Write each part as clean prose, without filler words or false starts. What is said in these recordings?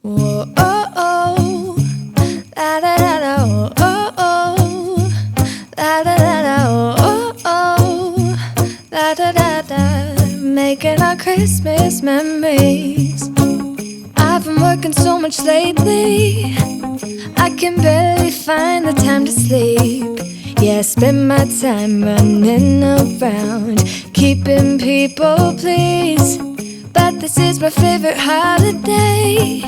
Whoa, oh, oh, la da da da, oh, oh, oh, la da da da, oh, oh, la da da da, making our Christmas memories. I've been working so much lately, I can barely find the time to sleep. Yeah, I spend my time running around, keeping people pleased. But this is my favorite holiday.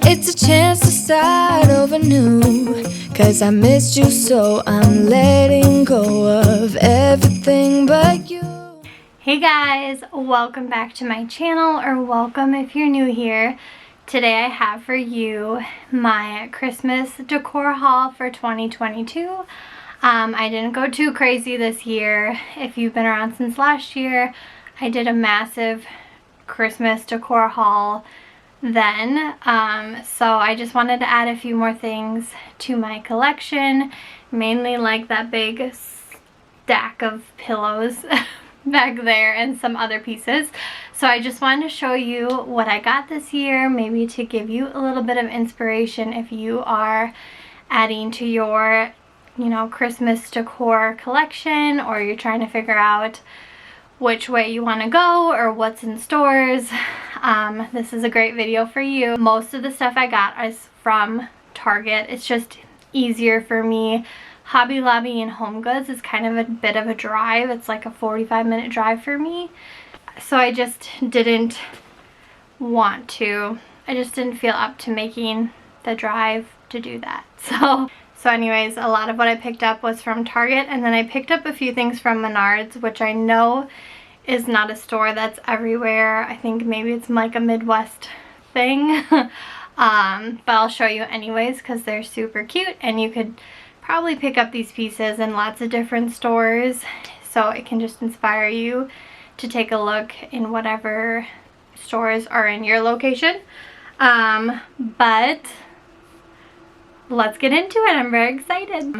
It's a chance to start over new. 'Cause I missed you so I'm letting go of everything but you. Hey guys, welcome back to my channel, or welcome if you're new here. Today I have for you my Christmas decor haul for 2022. I didn't go too crazy this year. If you've been around since last year, I did a massive Christmas decor haul then. So I just wanted to add a few more things to my collection, mainly like that big stack of pillows back there and some other pieces. So I just wanted to show you what I got this year, maybe to give you a little bit of inspiration if you are adding to your, Christmas decor collection, or you're trying to figure out which way you want to go or what's in stores. This is a great video for you. Most of the stuff I got is from Target. It's just easier for me. Hobby Lobby and Home Goods is kind of a bit of a drive. It's like a 45-minute drive for me. So I just didn't want to. I just didn't feel up to making the drive to do that. So anyways, a lot of what I picked up was from Target, and then I picked up a few things from Menards, which I know is not a store that's everywhere. I think maybe it's like a Midwest thing. But I'll show you anyways because they're super cute, and you could probably pick up these pieces in lots of different stores. So it can just inspire you to take a look in whatever stores are in your location. But let's get into it. I'm very excited.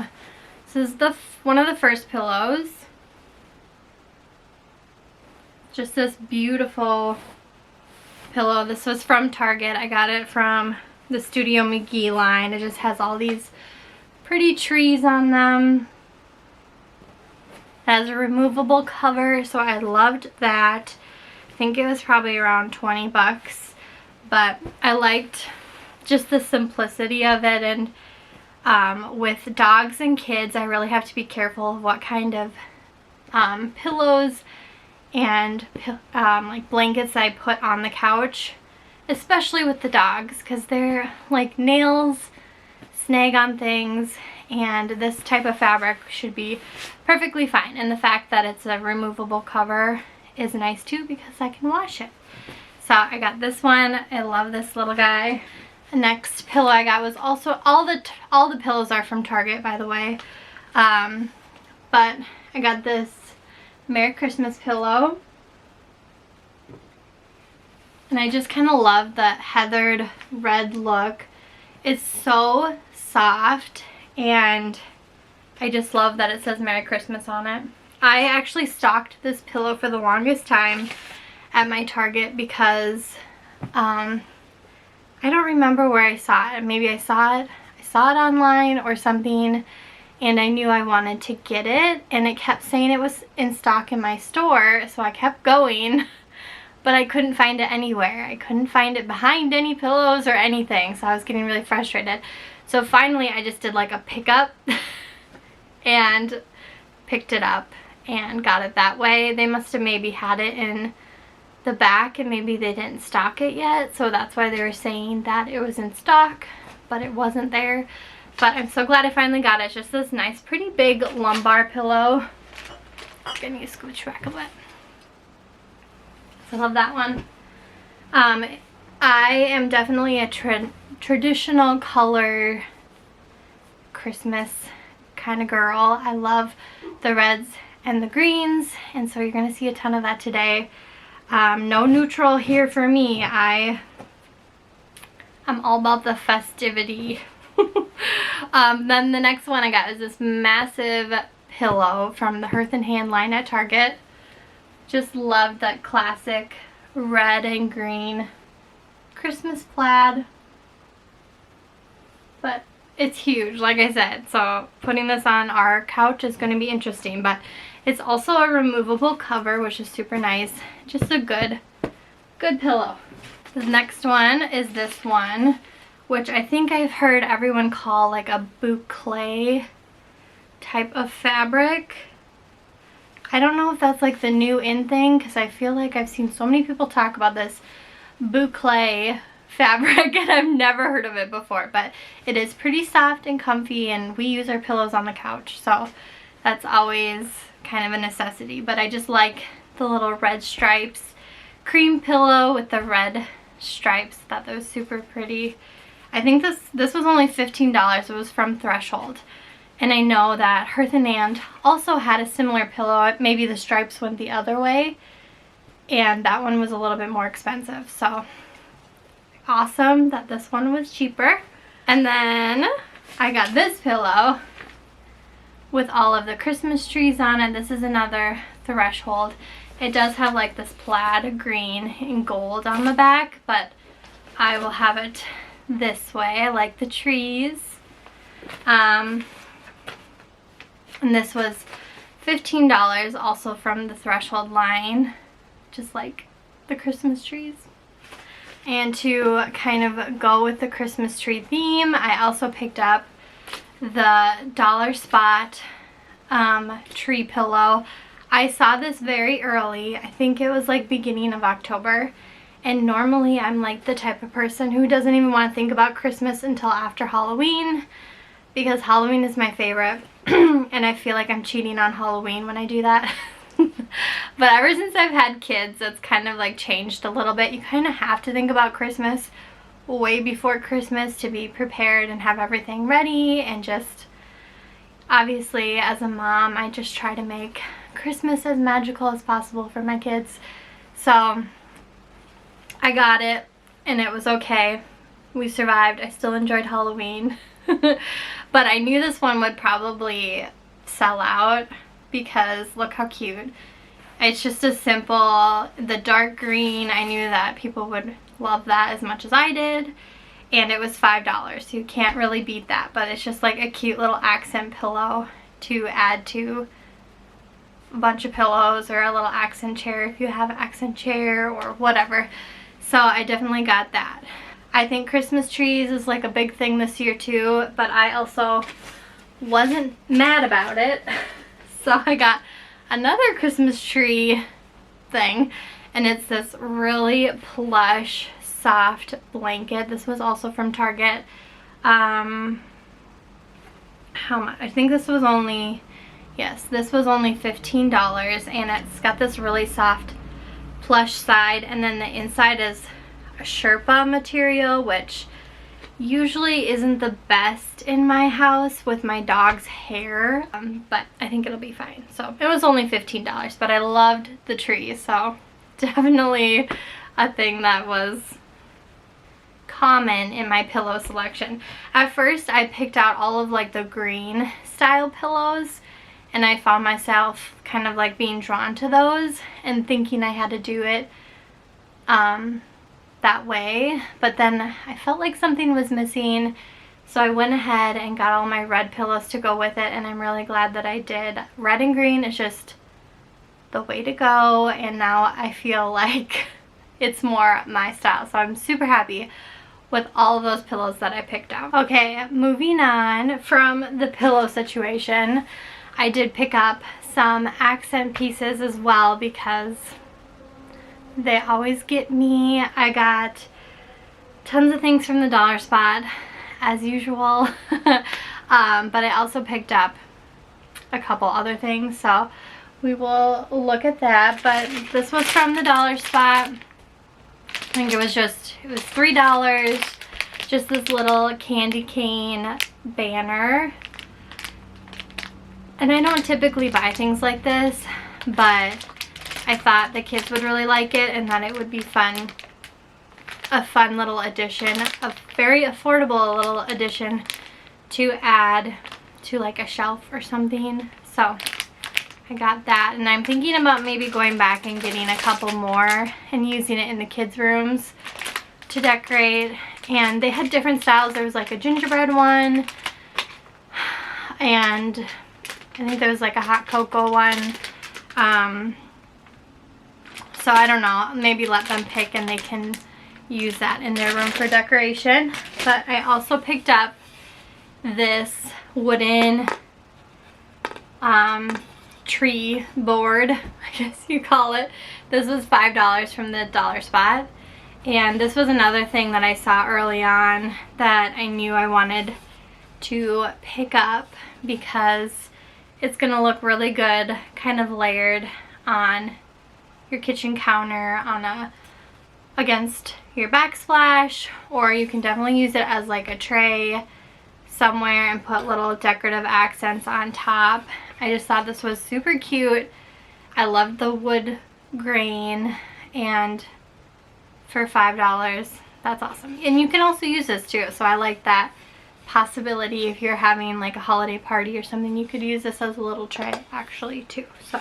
This is one of the first pillows. Just this beautiful pillow. This was from Target. I got it from the Studio McGee line. It just has all these pretty trees on them. It has a removable cover, so I loved that. I think it was probably around 20 bucks, but I liked just the simplicity of it. And with dogs and kids, I really have to be careful of what kind of pillows and like blankets I put on the couch, especially with the dogs, because they're like nails snag on things, and this type of fabric should be perfectly fine. And the fact that it's a removable cover is nice too, because I can wash it. So I got this one. I love this little guy. The next pillow I got was also, all the pillows are from Target, by the way. But I got this Merry Christmas pillow. And I just kind of love the heathered red look. It's so soft, and I just love that it says Merry Christmas on it. I actually stocked this pillow for the longest time at my Target because I don't remember where I saw it. Maybe I saw it online or something, and I knew I wanted to get it, and it kept saying it was in stock in my store, so I kept going, but I couldn't find it anywhere. I couldn't find it behind any pillows or anything, so I was getting really frustrated. So finally I just did like a pickup and picked it up and got it that way. They must have maybe had it in the back, and maybe they didn't stock it yet, so that's why they were saying that it was in stock, but it wasn't there. But I'm so glad I finally got it. It's just this nice, pretty big lumbar pillow. I'm gonna need to scooch back a bit. So I love that one. I am definitely a traditional color Christmas kind of girl. I love the reds and the greens, and so you're gonna see a ton of that today. No neutral here for me. I'm all about the festivity. Then the next one I got is this massive pillow from the Hearth and Hand line at Target. Just loved that classic red and green Christmas plaid. but it's huge, like I said. So putting this on our couch is going to be interesting, but it's also a removable cover, which is super nice. Just a good pillow. The next one is this one, which I think I've heard everyone call like a boucle type of fabric. I don't know if that's like the new in thing, because I feel like I've seen so many people talk about this boucle fabric and I've never heard of it before, but it is pretty soft and comfy, and we use our pillows on the couch, so that's always kind of a necessity. But I just like the little red stripes. Cream pillow with the red stripes. Thought that was super pretty. I think this was only $15. It was from Threshold. And I know that Hearth and Hand also had a similar pillow. Maybe the stripes went the other way, and that one was a little bit more expensive. So awesome that this one was cheaper. And then I got this pillow with all of the Christmas trees on it. This is another Threshold. It does have like this plaid green and gold on the back, but I will have it this way. I like the trees. And this was $15, also from the Threshold line, just like the Christmas trees. And to kind of go with the Christmas tree theme, I also picked up the Dollar Spot tree pillow. I saw this very early. I think it was like beginning of October. And normally I'm like the type of person who doesn't even want to think about Christmas until after Halloween, because Halloween is my favorite. And I feel like I'm cheating on Halloween when I do that. But ever since I've had kids, it's kind of like changed a little bit. You kind of have to think about Christmas way before Christmas to be prepared and have everything ready. And just obviously as a mom, I just try to make Christmas as magical as possible for my kids. So I got it and it was okay. We survived. I still enjoyed Halloween. But I knew this one would probably sell out because look how cute. It's just a simple, the dark green. I knew that people would love that as much as I did. And it was $5, so you can't really beat that. But it's just like a cute little accent pillow to add to a bunch of pillows, or a little accent chair if you have an accent chair or whatever. So I definitely got that. I think Christmas trees is like a big thing this year too, but I also wasn't mad about it. So I got another Christmas tree thing, and it's this really plush, soft blanket. This was also from Target. How much? I think this was only, yes, this was only $15, and it's got this really soft plush side, and then the inside is a Sherpa material, which usually isn't the best in my house with my dog's hair, but I think it'll be fine. So it was only $15, but I loved the tree, so definitely a thing that was common in my pillow selection. At first I picked out all of like the green style pillows, and I found myself kind of like being drawn to those and thinking I had to do it that way, but then I felt like something was missing, so I went ahead and got all my red pillows to go with it, and I'm really glad that I did. Red and green is just the way to go, and now I feel like it's more my style, so I'm super happy with all of those pillows that I picked out. Okay, moving on from the pillow situation, I did pick up some accent pieces as well because they always get me. I got tons of things from the Dollar Spot as usual. But I also picked up a couple other things, so we will look at that. But this was from the Dollar Spot. I think it was $3. Just this little candy cane banner. And I don't typically buy things like this, but I thought the kids would really like it and that it would be fun. A fun little addition, a very affordable little addition to add to like a shelf or something. So I got that, and I'm thinking about maybe going back and getting a couple more and using it in the kids' rooms to decorate. And they had different styles. There was like a gingerbread one, and I think there was like a hot cocoa one. So I don't know, maybe let them pick and they can use that in their room for decoration. But I also picked up this wooden tree board, I guess you call it. This was $5 from the Dollar Spot. And this was another thing that I saw early on that I knew I wanted to pick up because it's gonna look really good, kind of layered on your kitchen counter, against your backsplash, or you can definitely use it as like a tray somewhere and put little decorative accents on top. I just thought this was super cute. I loved the wood grain, and for $5, that's awesome. And you can also use this too, so I like that possibility. If you're having like a holiday party or something, you could use this as a little tray actually too. So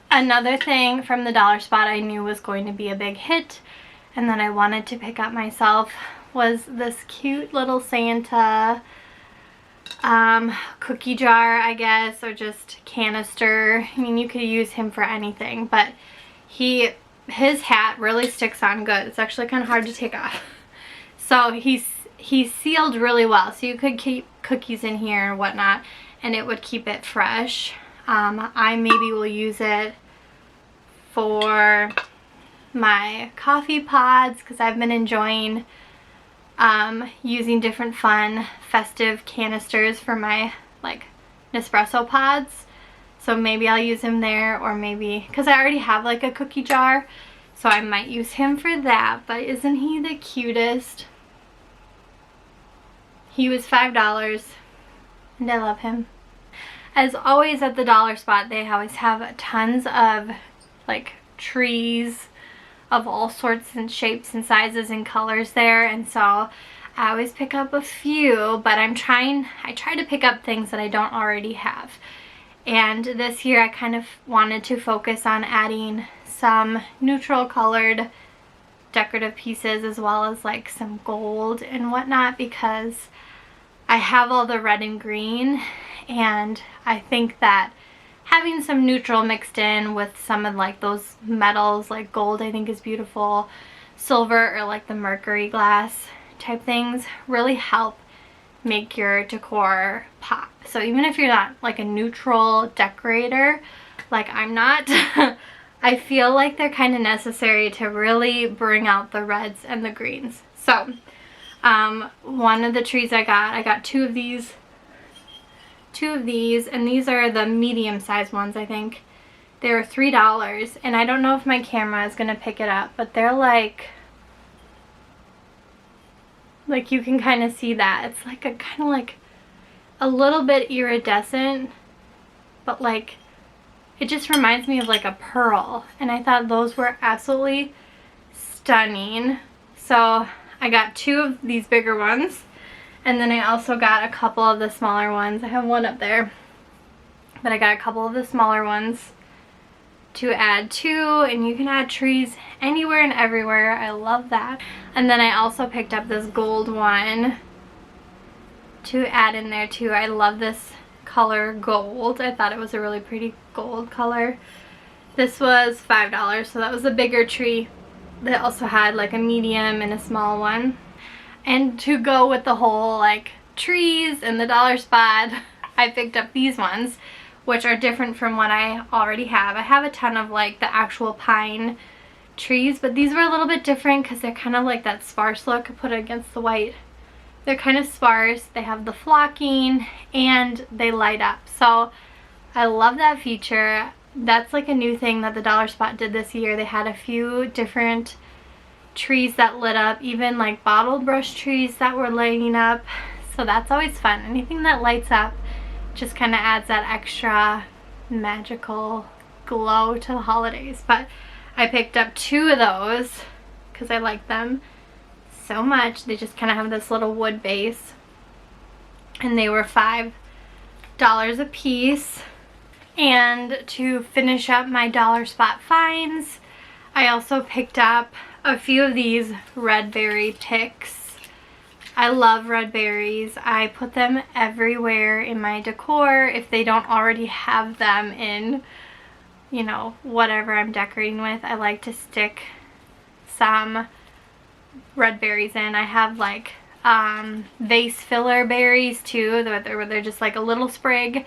another thing from the Dollar Spot I knew was going to be a big hit and that I wanted to pick up myself was this cute little Santa cookie jar, I guess, or just canister. I mean, you could use him for anything, but his hat really sticks on good. It's actually kind of hard to take off. So he's sealed really well, so you could keep cookies in here and whatnot and it would keep it fresh. I maybe will use it for my coffee pods because I've been enjoying using different fun festive canisters for my like Nespresso pods. So maybe I'll use him there, or maybe because I already have like a cookie jar, so I might use him for that. But isn't he the cutest? He was $5 and I love him. As always at the Dollar Spot, they always have tons of like trees of all sorts and shapes and sizes and colors there, and so I always pick up a few, but I try to pick up things that I don't already have. And this year I kind of wanted to focus on adding some neutral colored decorative pieces as well as like some gold and whatnot, because I have all the red and green, and I think that having some neutral mixed in with some of like those metals, like gold I think is beautiful, silver or like the mercury glass type things, really help make your decor pop. So even if you're not like a neutral decorator, like I'm not, I feel like they're kind of necessary to really bring out the reds and the greens. So one of the trees I got two of these, and these are the medium sized ones. I think they were $3, and I don't know if my camera is gonna pick it up, but they're like you can kind of see that it's like a kind of like a little bit iridescent, but like it just reminds me of like a pearl, and I thought those were absolutely stunning. So I got two of these bigger ones, and then I also got a couple of the smaller ones. I have one up there, but I got a couple of the smaller ones to add to, and you can add trees anywhere and everywhere. I love that. And then I also picked up this gold one to add in there too. I love this color gold. I thought it was a really pretty gold color. This was $5, so that was a bigger tree. They also had like a medium and a small one. And to go with the whole like trees and the Dollar Spot, I picked up these ones, which are different from what I already have. I have a ton of like the actual pine trees, but these were a little bit different because they're kind of like that sparse look. I put it against the white. They're kind of sparse. They have the flocking and they light up. So I love that feature. That's like a new thing that the Dollar Spot did this year. They had a few different trees that lit up, even like bottled brush trees that were lighting up. So that's always fun. Anything that lights up just kind of adds that extra magical glow to the holidays. But I picked up two of those because I like them so much. They just kind of have this little wood base, and they were $5 a piece. And to finish up my Dollar Spot finds, I also picked up a few of these red berry picks. I love red berries. I put them everywhere in my decor if they don't already have them in, you know, whatever I'm decorating with. I like to stick some red berries in. I have like vase filler berries too, where they're just like a little sprig.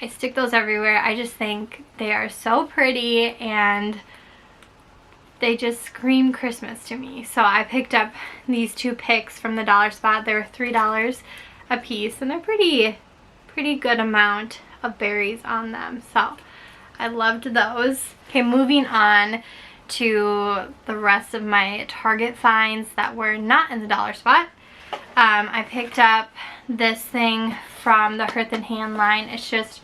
I stick those everywhere. I just think they are so pretty and they just scream Christmas to me. So I picked up these 2 picks from the dollar spot. They were $3 a piece and they're pretty good amount of berries on them. So I loved those. Okay, moving on to the rest of my Target finds that were not in the dollar spot. I picked up this thing from the Hearth and Hand line. It's just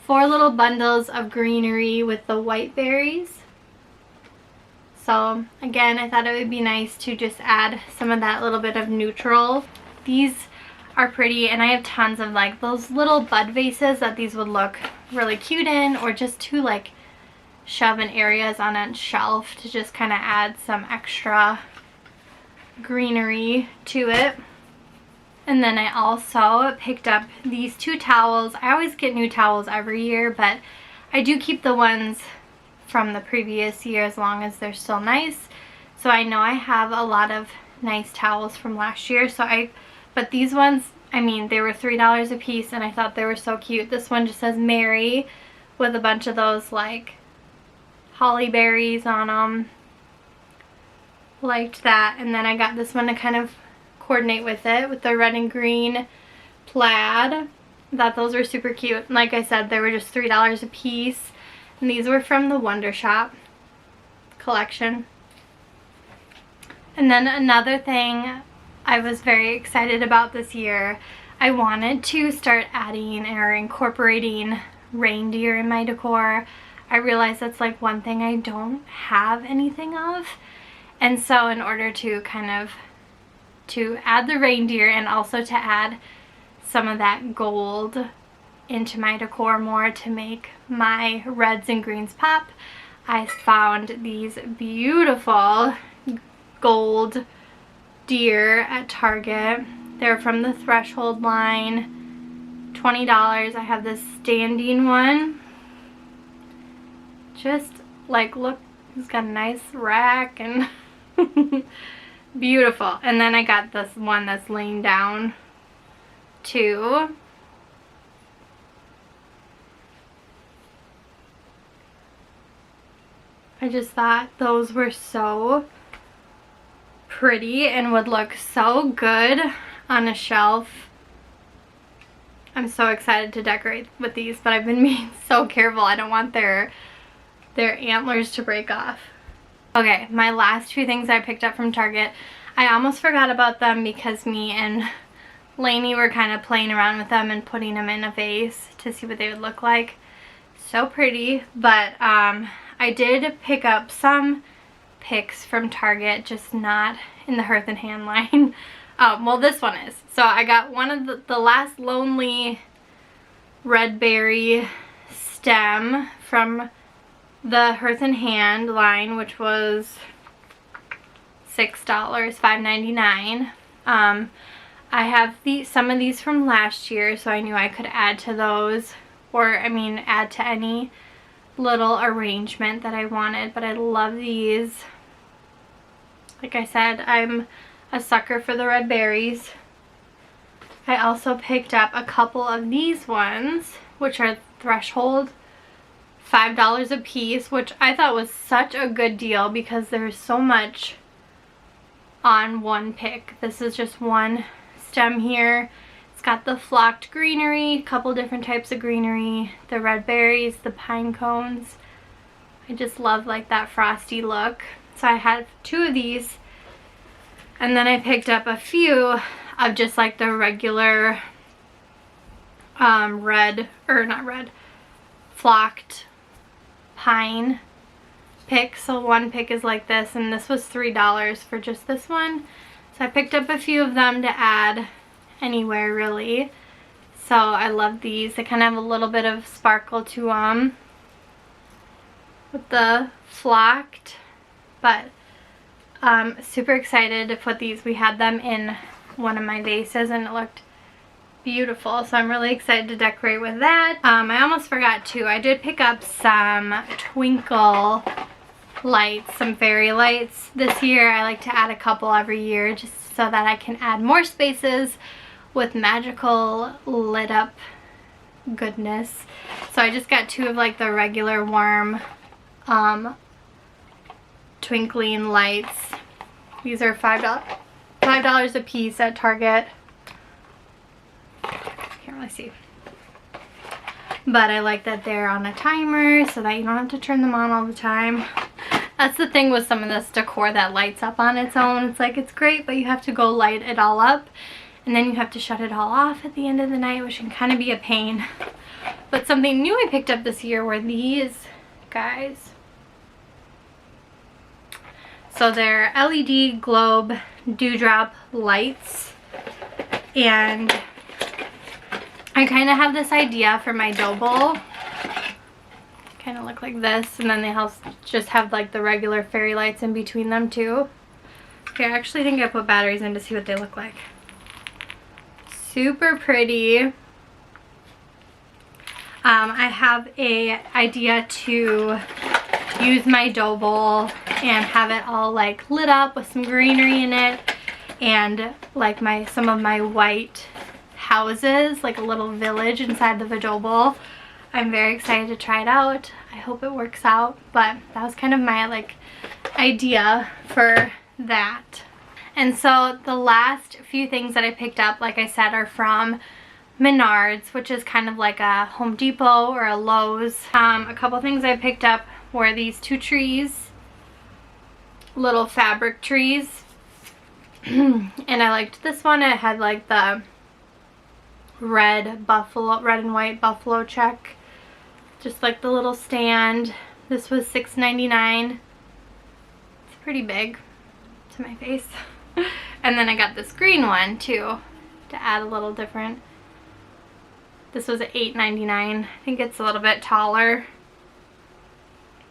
4 little bundles of greenery with the white berries. So again, I thought it would be nice to just add some of that little bit of neutral. These are pretty, and I have tons of like those little bud vases that these would look really cute in, or just to like shove in areas on a shelf to just kind of add some extra greenery to it. And then I also picked up these 2 towels. I always get new towels every year, but I do keep the ones from the previous year as long as they're still nice. So I know I have a lot of nice towels from last year. But these ones, I mean, they were $3 a piece and I thought they were so cute. This one just says Merry with a bunch of those like holly berries on them. Liked that. And then I got this one to kind of coordinate with it, with the red and green plaid. Thought those were super cute. Like I said, they were just $3 a piece. And these were from the Wonder Shop collection. And then another thing I was very excited about this year, I wanted to start adding or incorporating reindeer in my decor. I realized that's like one thing I don't have anything of. And so in order to kind of to add the reindeer and also to add some of that gold into my decor more to make my reds and greens pop, I found these beautiful gold deer at Target. They're from the Threshold line, $20. I have this standing one. Just like, look, it's got a nice rack and beautiful. And then I got this one that's laying down too. I just thought those were so pretty and would look so good on a shelf. I'm so excited to decorate with these, but I've been being so careful. I don't want their antlers to break off. Okay, my last 2 things I picked up from Target. I almost forgot about them because me and Lainey were kind of playing around with them and putting them in a vase to see what they would look like. So pretty, but I did pick up some picks from Target, just not in the Hearth and Hand line. Well, this one is. So I got one of the last lonely red berry stem from the Hearth and Hand line, which was $6, $5.99. I have some of these from last year, so I knew I could add to those, or I mean add to any little arrangement that I wanted. But I love these. Like I said, I'm a sucker for the red berries. I also picked up a couple of these ones, which are Threshold, $5 a piece, which I thought was such a good deal because there's so much on one pick. This is just one stem here. It's got the flocked greenery, a couple different types of greenery, the red berries, the pine cones. I just love like that frosty look. So I had 2 of these, and then I picked up a few of just like the regular flocked pine pick. So one pick is like this, and this was $3 for just this one. So I picked up a few of them to add anywhere really. So I love these. They kind of have a little bit of sparkle to them with the flocked, but super excited to put these. We had them in one of my vases, and it looked beautiful. So I'm really excited to decorate with that. I almost forgot too, I did pick up some twinkle lights, some fairy lights this year. I like to add a couple every year just so that I can add more spaces with magical lit up goodness. So I just got 2 of like the regular warm twinkling lights. These are $5 a piece at Target. Can't really see, but I like that they're on a timer so that you don't have to turn them on all the time. That's the thing with some of this decor that lights up on its own. It's like, it's great, but you have to go light it all up, and then you have to shut it all off at the end of the night, which can kind of be a pain. But something new I picked up this year were these guys. So they're LED globe dewdrop lights, and I kind of have this idea for my dough bowl. Kind of look like this, and then they just have like the regular fairy lights in between them too. Okay, I actually think I put batteries in to see what they look like. Super pretty. I have a idea to use my dough bowl and have it all like lit up with some greenery in it, and like some of my white houses, like a little village inside the dough bowl. I'm very excited to try it out. I hope it works out, but that was kind of my like idea for that. And so the last few things that I picked up, like I said, are from Menards, which is kind of like a Home Depot or a Lowe's. A couple things I picked up were these 2 trees, little fabric trees. And I liked this one. It had like the red and white buffalo check, just like the little stand. This was $6.99. It's pretty big to my face. And then I got this green one too to add a little different. This was $8.99. I think it's a little bit taller.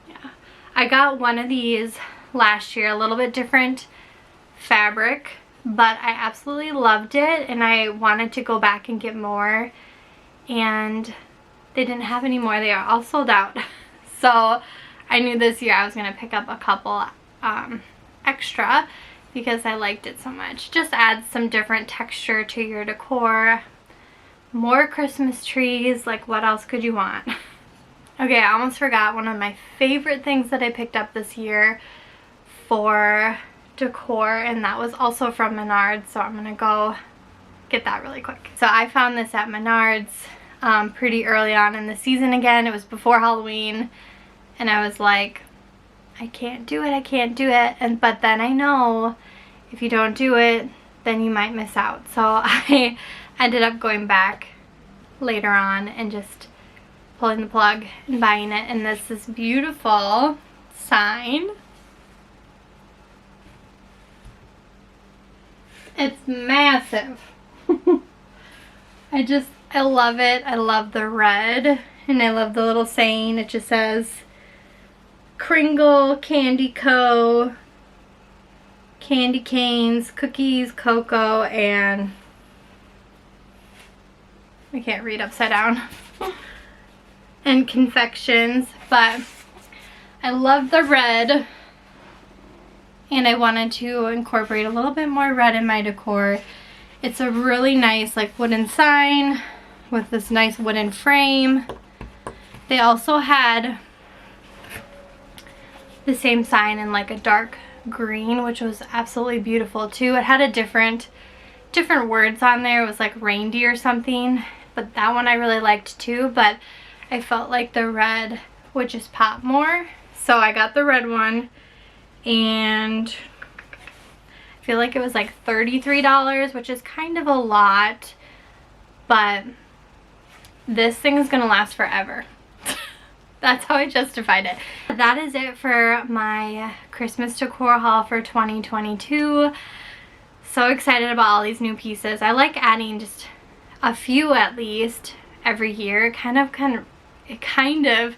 Yeah, I got one of these last year, a little bit different fabric, but I absolutely loved it, and I wanted to go back and get more, and they didn't have any more. They are all sold out. So I knew this year I was going to pick up a couple extra because I liked it so much. Just adds some different texture to your decor. More Christmas trees, like what else could you want? Okay, I almost forgot one of my favorite things that I picked up this year for decor, and that was also from Menards, so I'm gonna go get that really quick. So I found this at Menards pretty early on in the season again. It was before Halloween, and I was like, I can't do it, I can't do it. But then I know if you don't do it, then you might miss out. So I ended up going back later on and just pulling the plug and buying it. And this is beautiful sign. It's massive. I love it. I love the red, and I love the little saying. It just says Kringle Candy Co., candy canes, cookies, cocoa, and I can't read upside down, and confections. But I love the red, and I wanted to incorporate a little bit more red in my decor. It's a really nice like wooden sign with this nice wooden frame. They also had the same sign in like a dark green, which was absolutely beautiful too. It had a different words on there. It was like reindeer or something, but that one I really liked too, but I felt like the red would just pop more, so I got the red one, and I feel like it was like $33, which is kind of a lot, but this thing is gonna last forever. That's how I justified it. That is it for my Christmas decor haul for 2022. So excited about all these new pieces. I like adding just a few at least every year. It kind of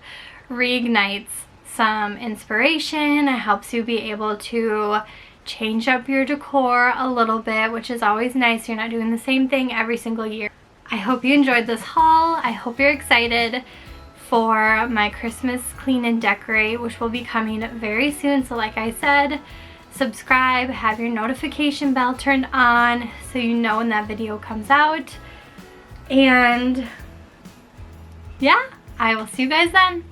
reignites some inspiration. It helps you be able to change up your decor a little bit, which is always nice. You're not doing the same thing every single year. I hope you enjoyed this haul. I hope you're excited for my Christmas clean and decorate, which will be coming very soon. So like I said, subscribe, have your notification bell turned on so you know when that video comes out. And yeah, I will see you guys then.